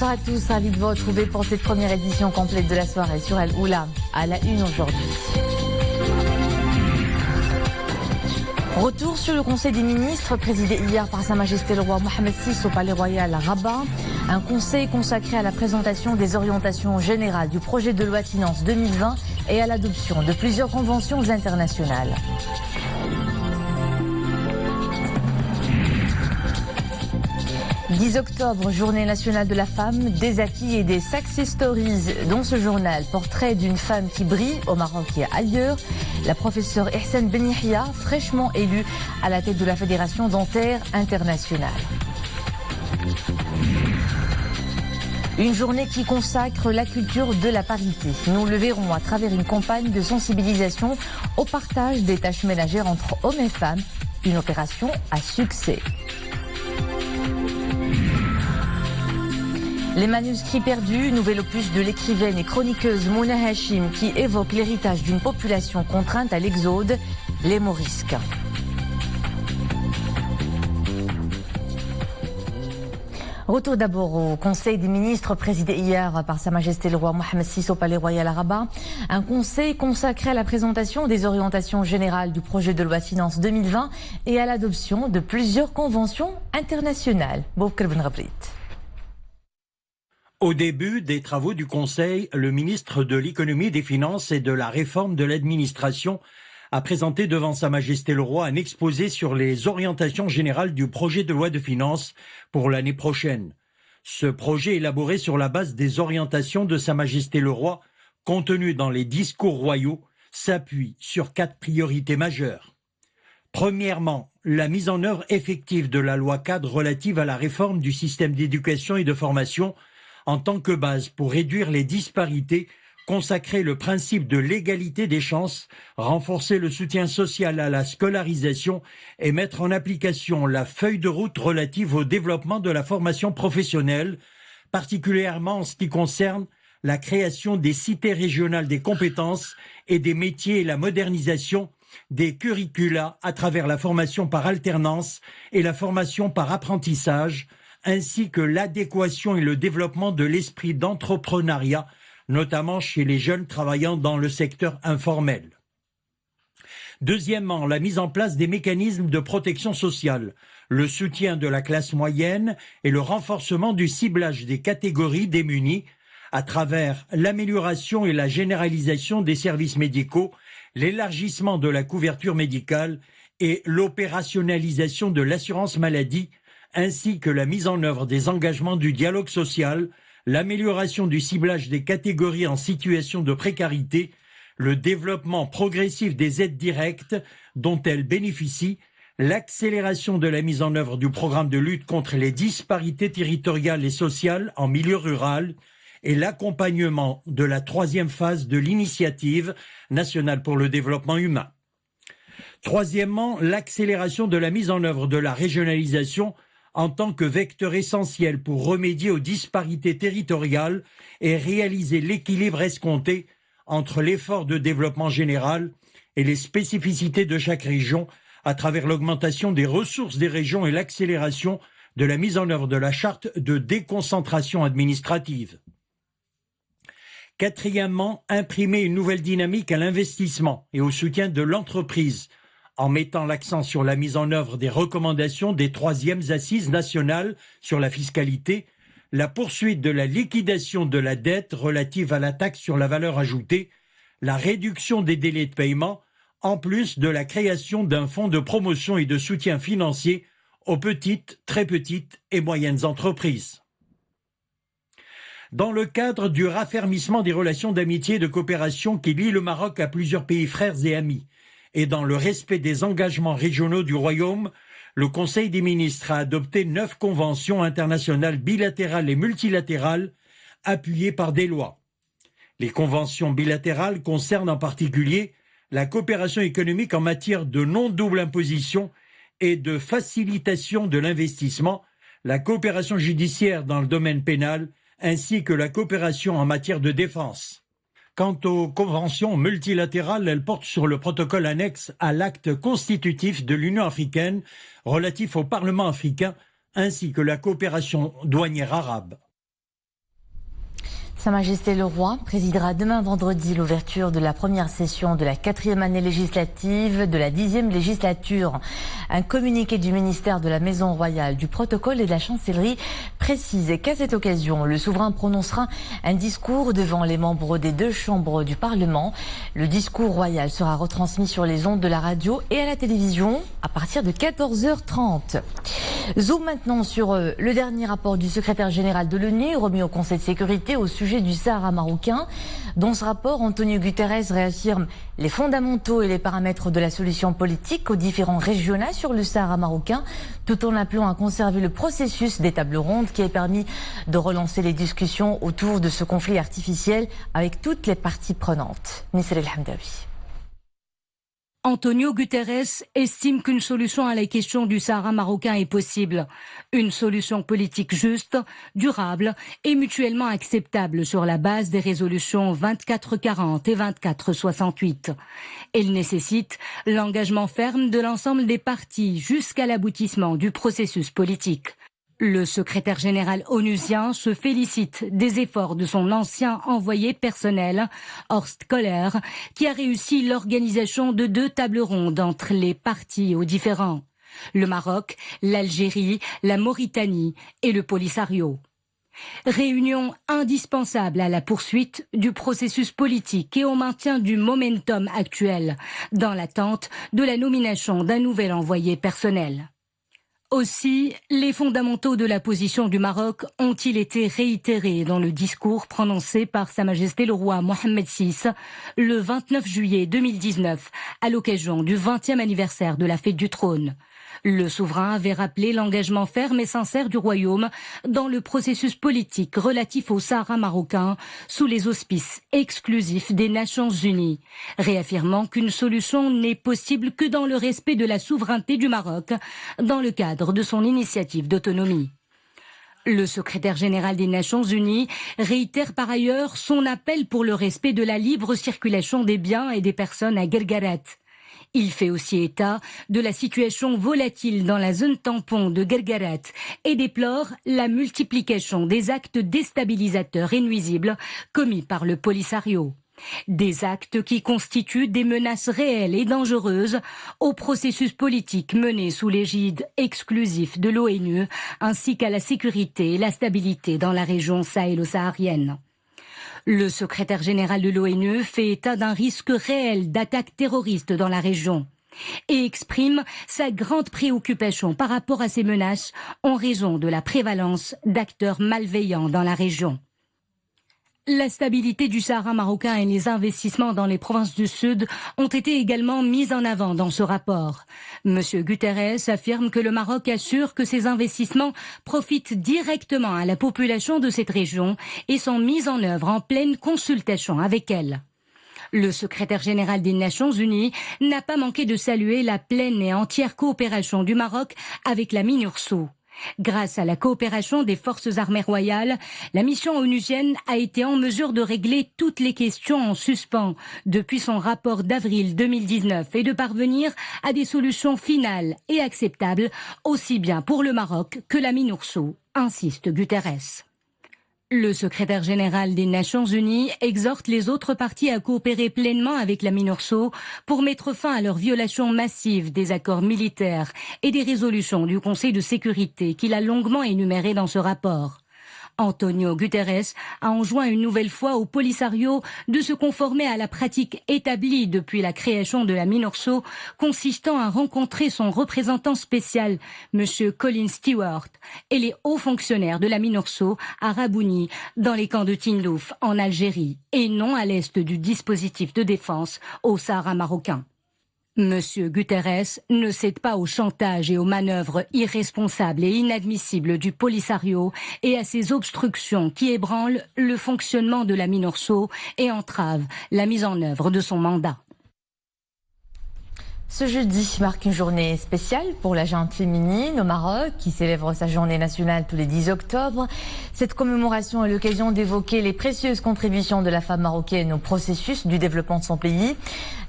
Bonsoir à tous, ravi de vous retrouver pour cette première édition complète de la soirée sur Al Oula, à la une aujourd'hui. Retour sur le Conseil des ministres présidé hier par Sa Majesté le roi Mohammed VI au Palais Royal à Rabat. Un conseil consacré à la présentation des orientations générales du projet de loi de finances 2020 et à l'adoption de plusieurs conventions internationales. « 10 octobre, journée nationale de la femme, des acquis et des success stories dans ce journal. Portrait d'une femme qui brille au Maroc et ailleurs. La professeure Ihsan Ben Yahia, fraîchement élue à la tête de la Fédération dentaire internationale. Une journée qui consacre la culture de la parité. Nous le verrons à travers une campagne de sensibilisation au partage des tâches ménagères entre hommes et femmes. Une opération à succès. Les manuscrits perdus, nouvel opus de l'écrivaine et chroniqueuse Mouna Hachim qui évoque l'héritage d'une population contrainte à l'exode, les Morisques. Retour d'abord au Conseil des ministres présidé hier par Sa Majesté le roi Mohammed VI au Palais Royal à Rabat. Un conseil consacré à la présentation des orientations générales du projet de loi de finances 2020 et à l'adoption de plusieurs conventions internationales. Boubkar Ben Ghabrit. Au début des travaux du Conseil, le ministre de l'Économie, des Finances et de la Réforme de l'Administration a présenté devant Sa Majesté le Roi un exposé sur les orientations générales du projet de loi de finances pour l'année prochaine. Ce projet, élaboré sur la base des orientations de Sa Majesté le Roi, contenues dans les discours royaux, s'appuie sur 4 priorités majeures. Premièrement, la mise en œuvre effective de la loi cadre relative à la réforme du système d'éducation et de formation en tant que base pour réduire les disparités, consacrer le principe de l'égalité des chances, renforcer le soutien social à la scolarisation et mettre en application la feuille de route relative au développement de la formation professionnelle, particulièrement en ce qui concerne la création des cités régionales des compétences et des métiers et la modernisation des curricula à travers la formation par alternance et la formation par apprentissage, ainsi que l'adéquation et le développement de l'esprit d'entrepreneuriat, notamment chez les jeunes travaillant dans le secteur informel. Deuxièmement, la mise en place des mécanismes de protection sociale, le soutien de la classe moyenne et le renforcement du ciblage des catégories démunies à travers l'amélioration et la généralisation des services médicaux, l'élargissement de la couverture médicale et l'opérationnalisation de l'assurance maladie, ainsi que la mise en œuvre des engagements du dialogue social, l'amélioration du ciblage des catégories en situation de précarité, le développement progressif des aides directes dont elles bénéficient, l'accélération de la mise en œuvre du programme de lutte contre les disparités territoriales et sociales en milieu rural et l'accompagnement de la 3e phase de l'initiative nationale pour le développement humain. Troisièmement, l'accélération de la mise en œuvre de la régionalisation en tant que vecteur essentiel pour remédier aux disparités territoriales et réaliser l'équilibre escompté entre l'effort de développement général et les spécificités de chaque région à travers l'augmentation des ressources des régions et l'accélération de la mise en œuvre de la charte de déconcentration administrative. Quatrièmement, imprimer une nouvelle dynamique à l'investissement et au soutien de l'entreprise, en mettant l'accent sur la mise en œuvre des recommandations des 3e assises nationales sur la fiscalité, la poursuite de la liquidation de la dette relative à la taxe sur la valeur ajoutée, la réduction des délais de paiement, en plus de la création d'un fonds de promotion et de soutien financier aux petites, très petites et moyennes entreprises. Dans le cadre du raffermissement des relations d'amitié et de coopération qui lient le Maroc à plusieurs pays frères et amis, et dans le respect des engagements régionaux du Royaume, le Conseil des ministres a adopté 9 conventions internationales bilatérales et multilatérales appuyées par des lois. Les conventions bilatérales concernent en particulier la coopération économique en matière de non-double imposition et de facilitation de l'investissement, la coopération judiciaire dans le domaine pénal, ainsi que la coopération en matière de défense. Quant aux conventions multilatérales, elles portent sur le protocole annexe à l'acte constitutif de l'Union africaine relatif au Parlement africain ainsi que la coopération douanière arabe. Sa Majesté le Roi présidera demain vendredi l'ouverture de la première session de la 4e année législative de la 10e législature. Un communiqué du ministère de la Maison Royale, du Protocole et de la Chancellerie précise qu'à cette occasion, le souverain prononcera un discours devant les membres des 2 chambres du Parlement. Le discours royal sera retransmis sur les ondes de la radio et à la télévision à partir de 14h30. Zoom maintenant sur le dernier rapport du secrétaire général de l'ONU remis au Conseil de sécurité au sujet du Sahara marocain. Dans ce rapport, Antonio Guterres réaffirme les fondamentaux et les paramètres de la solution politique aux différends régionaux sur le Sahara marocain, tout en appelant à conserver le processus des tables rondes qui a permis de relancer les discussions autour de ce conflit artificiel avec toutes les parties prenantes. Nisré El Hamdawi. Antonio Guterres estime qu'une solution à la question du Sahara marocain est possible. Une solution politique juste, durable et mutuellement acceptable sur la base des résolutions 2440 et 2468. Elle nécessite l'engagement ferme de l'ensemble des parties jusqu'à l'aboutissement du processus politique. Le secrétaire général onusien se félicite des efforts de son ancien envoyé personnel, Horst Köhler, qui a réussi l'organisation de 2 tables rondes entre les parties aux différends. Le Maroc, l'Algérie, la Mauritanie et le Polisario. Réunion indispensable à la poursuite du processus politique et au maintien du momentum actuel, dans l'attente de la nomination d'un nouvel envoyé personnel. Aussi, les fondamentaux de la position du Maroc ont-ils été réitérés dans le discours prononcé par Sa Majesté le Roi Mohammed VI le 29 juillet 2019 à l'occasion du 20e anniversaire de la fête du trône. Le souverain avait rappelé l'engagement ferme et sincère du royaume dans le processus politique relatif au Sahara marocain sous les auspices exclusifs des Nations Unies, réaffirmant qu'une solution n'est possible que dans le respect de la souveraineté du Maroc dans le cadre de son initiative d'autonomie. Le secrétaire général des Nations Unies réitère par ailleurs son appel pour le respect de la libre circulation des biens et des personnes à Guerguerat. Il fait aussi état de la situation volatile dans la zone tampon de Guerguerat et déplore la multiplication des actes déstabilisateurs et nuisibles commis par le Polisario. Des actes qui constituent des menaces réelles et dangereuses au processus politique mené sous l'égide exclusif de l'ONU ainsi qu'à la sécurité et la stabilité dans la région sahélo-saharienne. Le secrétaire général de l'ONU fait état d'un risque réel d'attaque terroriste dans la région et exprime sa grande préoccupation par rapport à ces menaces en raison de la prévalence d'acteurs malveillants dans la région. La stabilité du Sahara marocain et les investissements dans les provinces du Sud ont été également mis en avant dans ce rapport. Monsieur Guterres affirme que le Maroc assure que ces investissements profitent directement à la population de cette région et sont mis en œuvre en pleine consultation avec elle. Le secrétaire général des Nations Unies n'a pas manqué de saluer la pleine et entière coopération du Maroc avec la MINURSO. Grâce à la coopération des forces armées royales, la mission onusienne a été en mesure de régler toutes les questions en suspens depuis son rapport d'avril 2019 et de parvenir à des solutions finales et acceptables aussi bien pour le Maroc que la MINURSO, insiste Guterres. Le secrétaire général des Nations Unies exhorte les autres parties à coopérer pleinement avec la MINURSO pour mettre fin à leur violation massive des accords militaires et des résolutions du Conseil de sécurité qu'il a longuement énumérées dans ce rapport. Antonio Guterres a enjoint une nouvelle fois au Polisario de se conformer à la pratique établie depuis la création de la MINURSO, consistant à rencontrer son représentant spécial, M. Colin Stewart, et les hauts fonctionnaires de la MINURSO à Rabouni, dans les camps de Tindouf, en Algérie, et non à l'est du dispositif de défense au Sahara marocain. Monsieur Guterres ne cède pas au chantage et aux manœuvres irresponsables et inadmissibles du Polisario et à ses obstructions qui ébranlent le fonctionnement de la MINURSO et entravent la mise en œuvre de son mandat. Ce jeudi marque une journée spéciale pour la gente féminine au Maroc qui célèbre sa journée nationale tous les 10 octobre. Cette commémoration est l'occasion d'évoquer les précieuses contributions de la femme marocaine au processus du développement de son pays.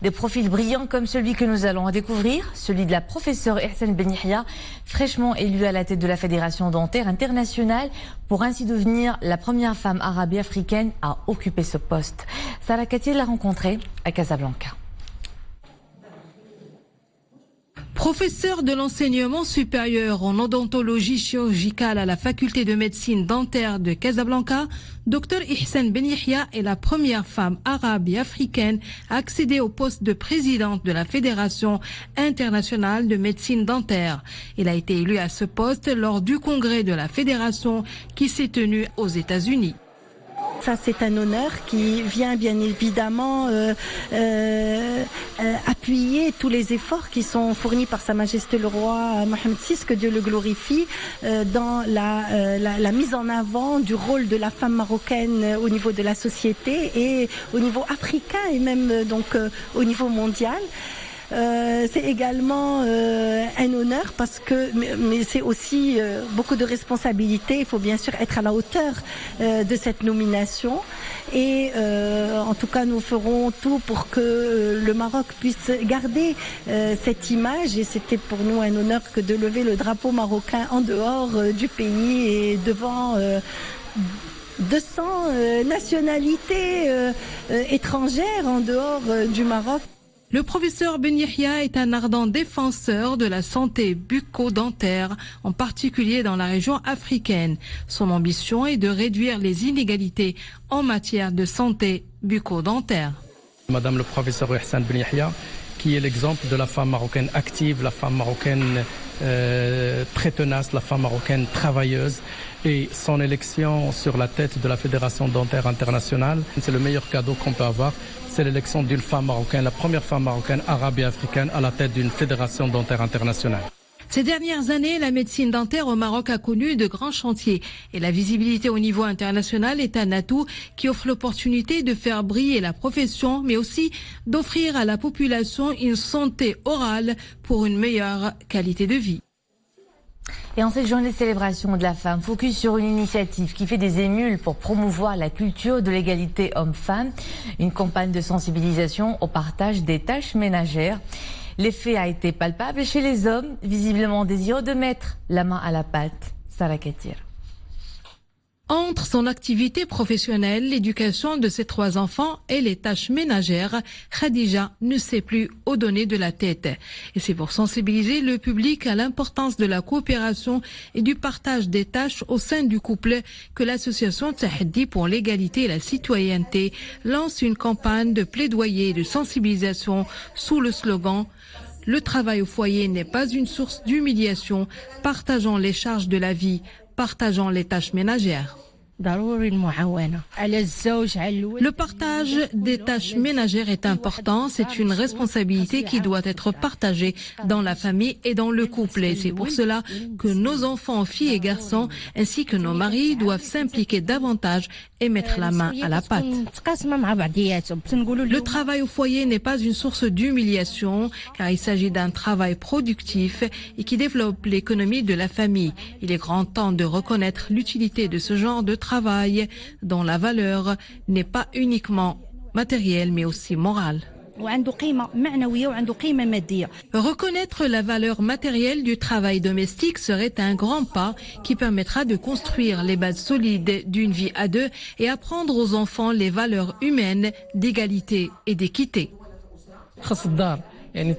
Des profils brillants comme celui que nous allons découvrir, celui de la professeure Ihsan Ben Yahia, fraîchement élue à la tête de la Fédération dentaire internationale pour ainsi devenir la première femme arabe et africaine à occuper ce poste. Sarah Katir l'a rencontrée à Casablanca. Professeur de l'enseignement supérieur en odontologie chirurgicale à la faculté de médecine dentaire de Casablanca, Dr Ihsan Ben Yahia est la première femme arabe et africaine à accéder au poste de présidente de la Fédération internationale de médecine dentaire. Elle a été élue à ce poste lors du congrès de la Fédération qui s'est tenu aux États-Unis. Ça, c'est un honneur qui vient bien évidemment appuyer tous les efforts qui sont fournis par Sa Majesté le Roi Mohammed VI, que Dieu le glorifie, dans la mise en avant du rôle de la femme marocaine au niveau de la société et au niveau africain et même donc au niveau mondial. C'est également un honneur parce que, mais c'est aussi beaucoup de responsabilités. Il faut bien sûr être à la hauteur de cette nomination. Et en tout cas, nous ferons tout pour que le Maroc puisse garder cette image. Et c'était pour nous un honneur que de lever le drapeau marocain en dehors du pays et devant 200 nationalités étrangères en dehors du Maroc. Le professeur Ben Yahia est un ardent défenseur de la santé bucco-dentaire, en particulier dans la région africaine. Son ambition est de réduire les inégalités en matière de santé bucco-dentaire. Madame le professeur Ihsan Ben Yahia, qui est l'exemple de la femme marocaine active, la femme marocaine très tenace, la femme marocaine travailleuse. Et son élection sur la tête de la Fédération dentaire internationale, c'est le meilleur cadeau qu'on peut avoir. C'est l'élection d'une femme marocaine, la première femme marocaine, arabe et africaine à la tête d'une Fédération dentaire internationale. Ces dernières années, la médecine dentaire au Maroc a connu de grands chantiers et la visibilité au niveau international est un atout qui offre l'opportunité de faire briller la profession, mais aussi d'offrir à la population une santé orale pour une meilleure qualité de vie. Et en cette journée de célébration de la femme, focus sur une initiative qui fait des émules pour promouvoir la culture de l'égalité homme-femme, une campagne de sensibilisation au partage des tâches ménagères. L'effet a été palpable chez les hommes, visiblement désireux de mettre la main à la pâte. Sarah Katir. Entre son activité professionnelle, l'éducation de ses 3 enfants et les tâches ménagères, Khadija ne sait plus où donner de la tête. Et c'est pour sensibiliser le public à l'importance de la coopération et du partage des tâches au sein du couple que l'association Tahaddi pour l'égalité et la citoyenneté lance une campagne de plaidoyer et de sensibilisation sous le slogan « Le travail au foyer n'est pas une source d'humiliation, partageons les charges de la vie ». Partageant les tâches ménagères. Le partage des tâches ménagères est important. C'est une responsabilité qui doit être partagée dans la famille et dans le couple. Et c'est pour cela que nos enfants, filles et garçons, ainsi que nos maris, doivent s'impliquer davantage et mettre la main à la pâte. Le travail au foyer n'est pas une source d'humiliation, car il s'agit d'un travail productif et qui développe l'économie de la famille. Il est grand temps de reconnaître l'utilité de ce genre de travail dont la valeur n'est pas uniquement matérielle mais aussi morale. Reconnaître la valeur matérielle du travail domestique serait un grand pas qui permettra de construire les bases solides d'une vie à deux et apprendre aux enfants les valeurs humaines d'égalité et d'équité. Un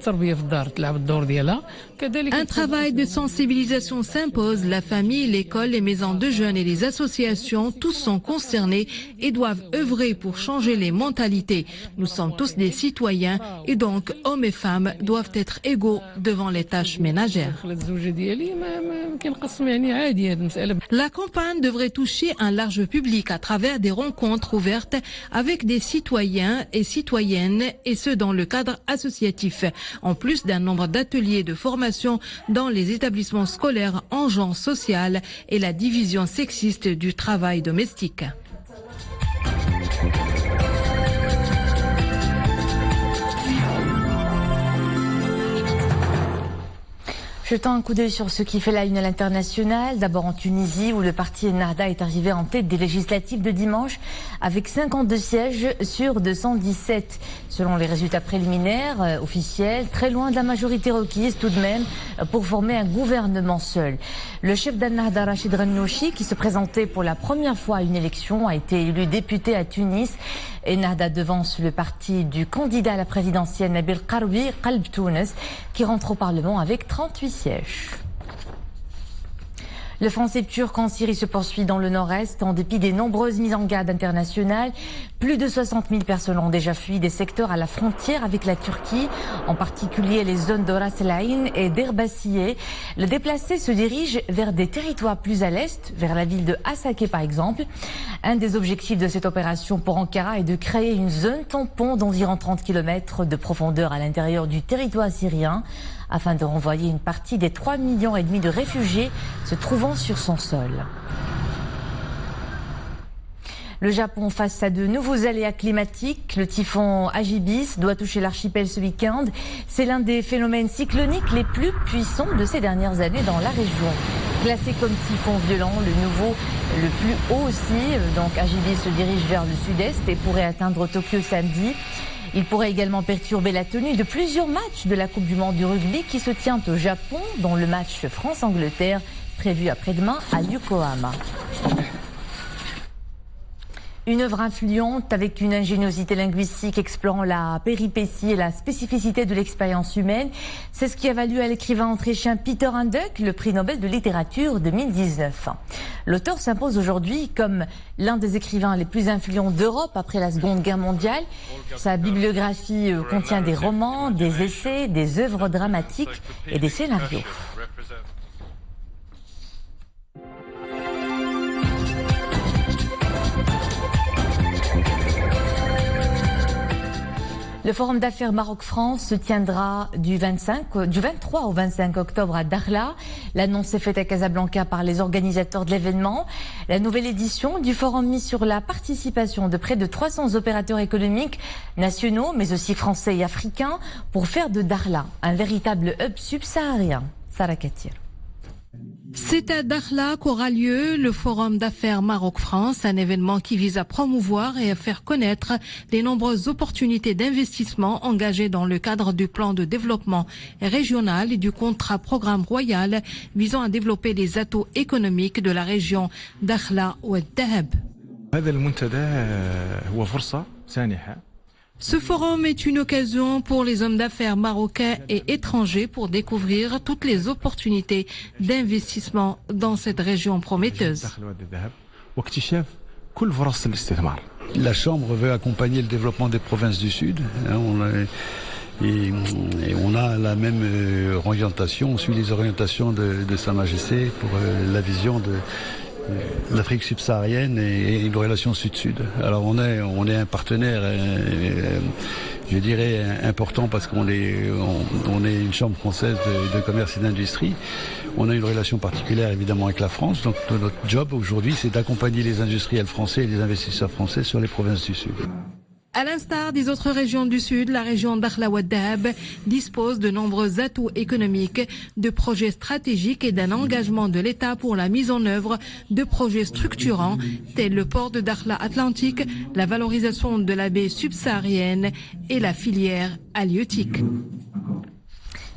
travail de sensibilisation s'impose. La famille, l'école, les maisons de jeunes et les associations, tous sont concernés et doivent œuvrer pour changer les mentalités. Nous sommes tous des citoyens et donc hommes et femmes doivent être égaux devant les tâches ménagères. La campagne devrait toucher un large public à travers des rencontres ouvertes avec des citoyens et citoyennes et ce dans le cadre associatif. En plus d'un nombre d'ateliers de formation dans les établissements scolaires en genre social et la division sexiste du travail domestique. Jetant un coup d'œil sur ce qui fait la une à l'international, d'abord en Tunisie où le parti Ennahda est arrivé en tête des législatives de dimanche avec 52 sièges sur 217. Selon les résultats préliminaires officiels, très loin de la majorité requise tout de même pour former un gouvernement seul. Le chef d'Ennahda, Rachid Ghannouchi, qui se présentait pour la première fois à une élection, a été élu député à Tunis. Ennahda devance le parti du candidat à la présidentielle Nabil Karoui, Qalb Tounes, qui rentre au Parlement avec 38 sièges. L'offensive turque en Syrie se poursuit dans le nord-est en dépit des nombreuses mises en garde internationales. Plus de 60 000 personnes ont déjà fui des secteurs à la frontière avec la Turquie, en particulier les zones de Ras El Ain et d'Erbassiye. Le déplacé se dirige vers des territoires plus à l'est, vers la ville de Hasakeh par exemple. Un des objectifs de cette opération pour Ankara est de créer une zone tampon d'environ 30 km de profondeur à l'intérieur du territoire syrien, afin de renvoyer une partie des 3,5 millions de réfugiés se trouvant sur son sol. Le Japon face à de nouveaux aléas climatiques. Le typhon Hagibis doit toucher l'archipel ce week-end. C'est l'un des phénomènes cycloniques les plus puissants de ces dernières années dans la région. Classé comme typhon violent, le plus haut aussi. Donc Hagibis se dirige vers le sud-est et pourrait atteindre Tokyo samedi. Il pourrait également perturber la tenue de plusieurs matchs de la Coupe du Monde du rugby qui se tient au Japon, dont le match France-Angleterre prévu après-demain à Yokohama. Une œuvre influente avec une ingéniosité linguistique explorant la péripétie et la spécificité de l'expérience humaine. C'est ce qui a valu à l'écrivain autrichien Peter Handke le prix Nobel de littérature 2019. L'auteur s'impose aujourd'hui comme l'un des écrivains les plus influents d'Europe après la Seconde Guerre mondiale. Sa bibliographie contient des romans, des essais, des œuvres dramatiques et des scénarios. Le forum d'affaires Maroc-France se tiendra du 23 au 25 octobre à Dakhla. L'annonce est faite à Casablanca par les organisateurs de l'événement. La nouvelle édition du forum mise sur la participation de près de 300 opérateurs économiques nationaux, mais aussi français et africains, pour faire de Dakhla un véritable hub subsaharien. Sarah Katir. C'est à Dakhla qu'aura lieu le Forum d'affaires Maroc-France, un événement qui vise à promouvoir et à faire connaître les nombreuses opportunités d'investissement engagées dans le cadre du plan de développement régional et du contrat programme royal visant à développer les atouts économiques de la région Dakhla ou Dahab. Ce forum est une occasion pour les hommes d'affaires marocains et étrangers pour découvrir toutes les opportunités d'investissement dans cette région prometteuse. La Chambre veut accompagner le développement des provinces du Sud. Et on a la même orientation, on suit les orientations de Sa Majesté pour la vision de l'Afrique subsaharienne et une relation sud-sud. Alors on est un partenaire, je dirais, important parce qu'on est une chambre française de commerce et d'industrie. On a une relation particulière évidemment avec la France. Donc notre job aujourd'hui, c'est d'accompagner les industriels français et les investisseurs français sur les provinces du Sud. À l'instar des autres régions du Sud, la région Dakhla ou Dahab dispose de nombreux atouts économiques, de projets stratégiques et d'un engagement de l'État pour la mise en œuvre de projets structurants tels le port de Dakhla Atlantique, la valorisation de la baie subsaharienne et la filière halieutique.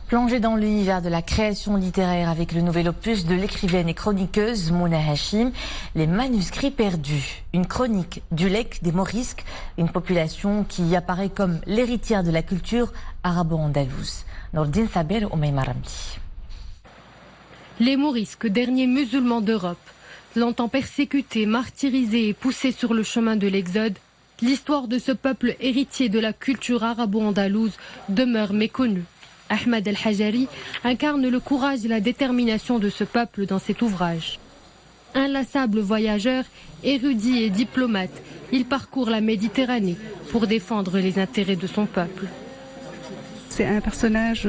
Plongé dans l'univers de la création littéraire avec le nouvel opus de l'écrivaine et chroniqueuse Mouna Hachim, Les manuscrits perdus. Une chronique du Lek des Morisques, une population qui apparaît comme l'héritière de la culture arabo-andalouse. Nordine Saber ou Maïma Ramdi. Les Morisques, derniers musulmans d'Europe, longtemps persécutés, martyrisés et poussés sur le chemin de l'exode, l'histoire de ce peuple héritier de la culture arabo-andalouse demeure méconnue. Ahmed El-Hajari incarne le courage et la détermination de ce peuple dans cet ouvrage. Inlassable voyageur, érudit et diplomate, il parcourt la Méditerranée pour défendre les intérêts de son peuple. C'est un personnage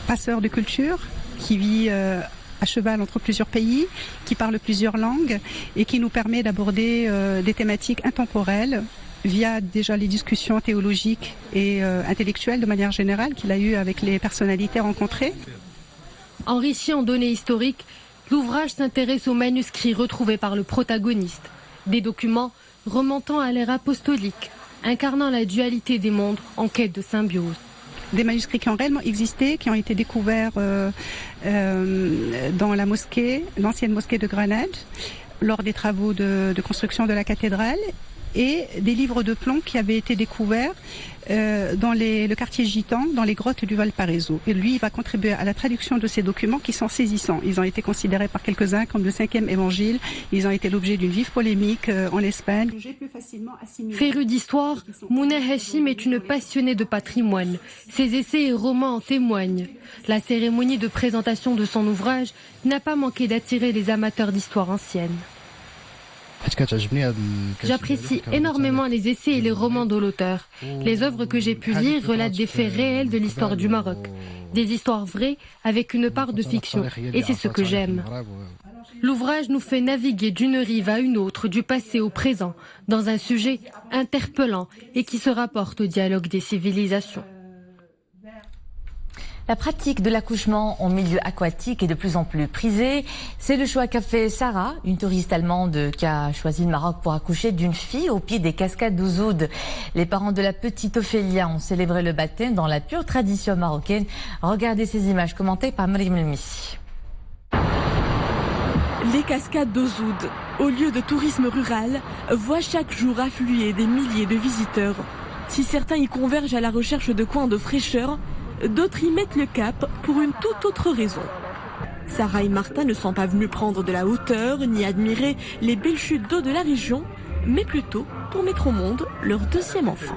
passeur de culture qui vit à cheval entre plusieurs pays, qui parle plusieurs langues et qui nous permet d'aborder des thématiques intemporelles via déjà les discussions théologiques et intellectuelles de manière générale qu'il a eues avec les personnalités rencontrées. Enrichi en données historiques, l'ouvrage s'intéresse aux manuscrits retrouvés par le protagoniste. Des documents remontant à l'ère apostolique, incarnant la dualité des mondes en quête de symbiose. Des manuscrits qui ont réellement existé, qui ont été découverts dans la mosquée, l'ancienne mosquée de Grenade, lors des travaux de construction de la cathédrale, et des livres de plomb qui avaient été découverts dans le quartier gitan, dans les grottes du Valparaiso. Et lui, il va contribuer à la traduction de ces documents qui sont saisissants. Ils ont été considérés par quelques-uns comme le 5e évangile. Ils ont été l'objet d'une vive polémique en Espagne. Féru d'histoire, Mouna Hachim est une passionnée de patrimoine. Ses essais et romans en témoignent. La cérémonie de présentation de son ouvrage n'a pas manqué d'attirer les amateurs d'histoire ancienne. J'apprécie énormément les essais et les romans de l'auteur. Les œuvres que j'ai pu lire relatent des faits réels de l'histoire du Maroc. Des histoires vraies avec une part de fiction. Et c'est ce que j'aime. L'ouvrage nous fait naviguer d'une rive à une autre, du passé au présent, dans un sujet interpellant et qui se rapporte au dialogue des civilisations. La pratique de l'accouchement en milieu aquatique est de plus en plus prisée. C'est le choix qu'a fait Sarah, une touriste allemande qui a choisi le Maroc pour accoucher d'une fille au pied des cascades d'Ouzoud. Les parents de la petite Ophélia ont célébré le baptême dans la pure tradition marocaine. Regardez ces images commentées par Mariam Elmissi. Les cascades d'Ouzoud, au lieu de tourisme rural, voient chaque jour affluer des milliers de visiteurs. Si certains y convergent à la recherche de coins de fraîcheur, d'autres y mettent le cap pour une toute autre raison. Sarah et Martin ne sont pas venus prendre de la hauteur ni admirer les belles chutes d'eau de la région, mais plutôt pour mettre au monde leur deuxième enfant.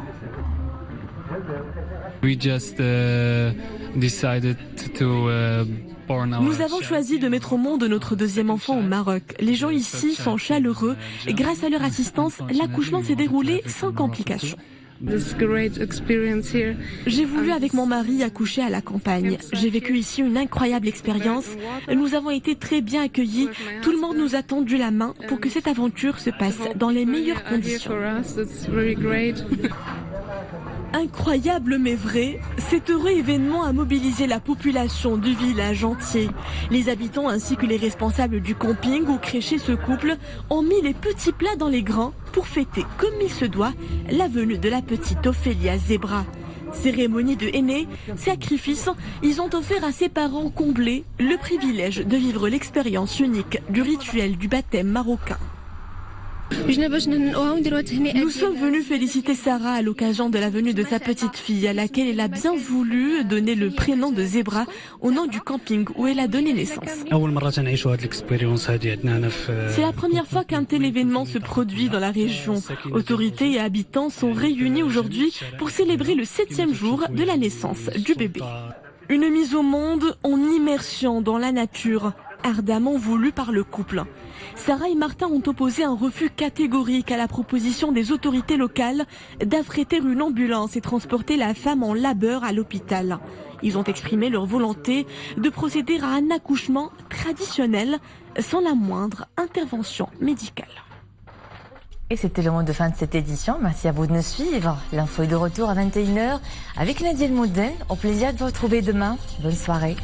Nous avons choisi de mettre au monde notre deuxième enfant au Maroc. Les gens ici sont chaleureux et grâce à leur assistance, l'accouchement s'est déroulé sans complications. J'ai voulu avec mon mari accoucher à la campagne. J'ai vécu ici une incroyable expérience. Nous avons été très bien accueillis. Tout le monde nous a tendu la main pour que cette aventure se passe dans les meilleures conditions. Incroyable mais vrai, cet heureux événement a mobilisé la population du village entier. Les habitants ainsi que les responsables du camping où crêchait ce couple ont mis les petits plats dans les grands pour fêter comme il se doit la venue de la petite Ophélia Zebra. Cérémonie de henné, sacrifice, ils ont offert à ses parents comblés le privilège de vivre l'expérience unique du rituel du baptême marocain. Nous sommes venus féliciter Sarah à l'occasion de la venue de sa petite fille à laquelle elle a bien voulu donner le prénom de Zebra au nom du camping où elle a donné naissance. C'est la première fois qu'un tel événement se produit dans la région. Autorités et habitants sont réunis aujourd'hui pour célébrer le 7e jour de la naissance du bébé. Une mise au monde en immersion dans la nature, ardemment voulue par le couple. Sarah et Martin ont opposé un refus catégorique à la proposition des autorités locales d'affréter une ambulance et transporter la femme en labeur à l'hôpital. Ils ont exprimé leur volonté de procéder à un accouchement traditionnel sans la moindre intervention médicale. Et c'était le mot de fin de cette édition. Merci à vous de nous suivre. L'info est de retour à 21h avec Nadia El Mouden. Au plaisir de vous retrouver demain. Bonne soirée.